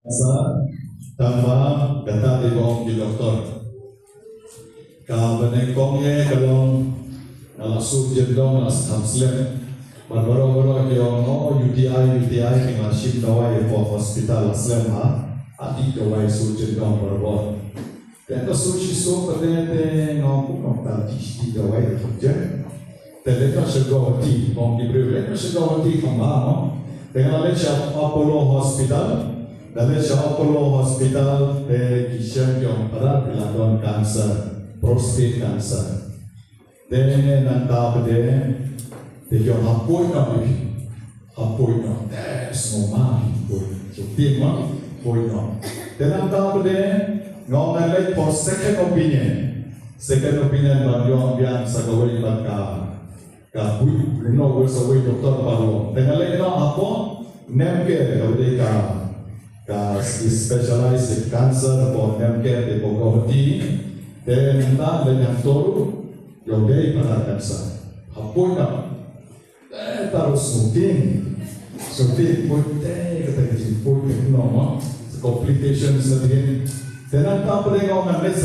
Sa tama kata di bawah di doktor. Ka benekong ye kalong nalasuk jendong nas hamslen. Baru-baru yang UTI yang ship dawai for hospital aslam ha. Adi dawai su jendong baru. Dan suci so pada ngomong ngomong di dawai kerja. Terlepas segala hati, orang diberi lepas segala hati kemana? Dengan lepas Apollo Hospital, lepas Apollo Hospital kisah yang pada pelakon kanser, prostate cancer. Dan nanti pada yang hapoi semua hapoi, jadi mana hapoi. Dan nanti pada ngomong lagi for second opinion bagi yang segala ibadah. Kabui, no bersawai doktor baru. Dengan lagi apa? Nemke, kalau dia specialized cancer for nemke di Bogoti, dan entah dengan toru, yang dia pada cancer. Apa nak? Terus sunting pun kata jemput nama complications lagi. Dan entah pada orang lain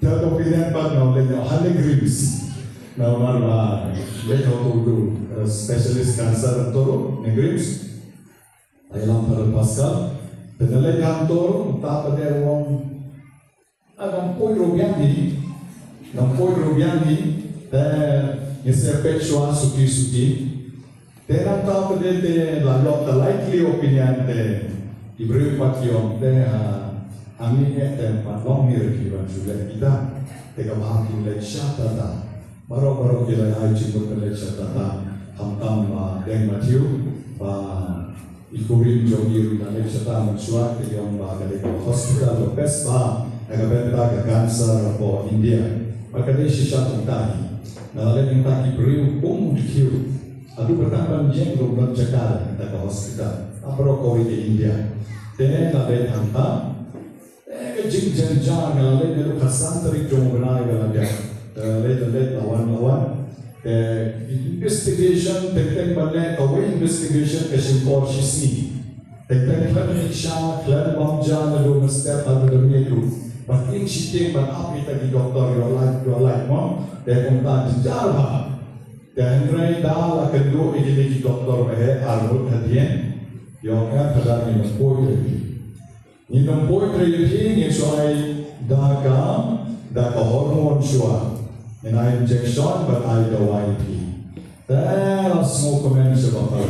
third opinion bagi orang lain hanya grips. Nama mereka tu specialist cancer toro negrips, ayam terpasal, penelitian yang toro tak ada orang agam poi rubian ni, dan isepek shua suki, dan tak ada lalu likely opinion diberi patiom, dan kami tempat long mirip juga kita, tega bahagi lagi syata. Baru-baru kita haji berkali catatan hamtam dan Matthew ikurin jogi dan catatan suat yang dari hospital Pespa agak ke cancer for India. Maka dia sisa tentang lalu yang tak diberi dikiu. Aduh pertama dia belum cakap ke hospital. Apa kau di India? Dan lalu hamtam jeng-jeng lalu dia kasan terik jom benar dia. Let lawan investigation teknik balik away investigation kesim porsi teknik balik syak lalu bangja lalu mesti ada dunia itu batin siting apa tadi doktor your life mom dan kontak jauh dan rai dah kedua ini doktor arut hadian yang pada minum poetry ini soal daga hormon shua. And I injection, but I do YP. There small comments about her.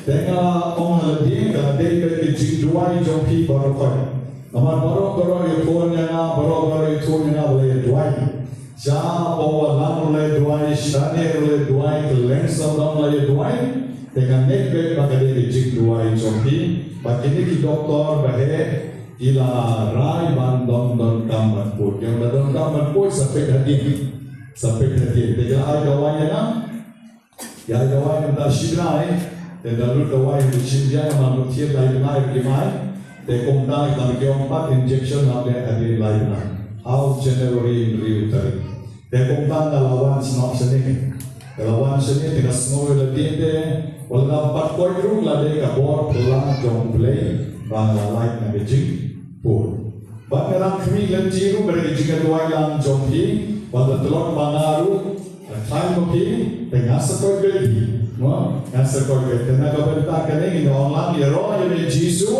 Then on the day that they get the G2 jump people. Naman baru yung phone niya, baru yung phone niya wala duay. Siya o lang wala duay, siya niya wala duay, lens lang wala duay. Dengan nekbet bakal di G2 jump. Bakini di doktor bahe ila rai bandon kamar put. Yang bandon kamar put sampai tadi, dia gawainya na, ya gawainya dah sibrai, dan lalu gawai bercinta manusia lain limai, dia komda kalau dia 4 injection ada lain. How January reuter, dia komda lawan seni dengan semua lagi dia, walau 4 koi dulu lah dia kabur pulang jom play, bangla lain nak jing pun. Bagaimana kami lenjiru berjika dua yang jompi. Pada telur mangaru, time kopi, dengan sekoi beli, dengan sekoi beli. Tenaga berita kini online, ya roh yang Yesus,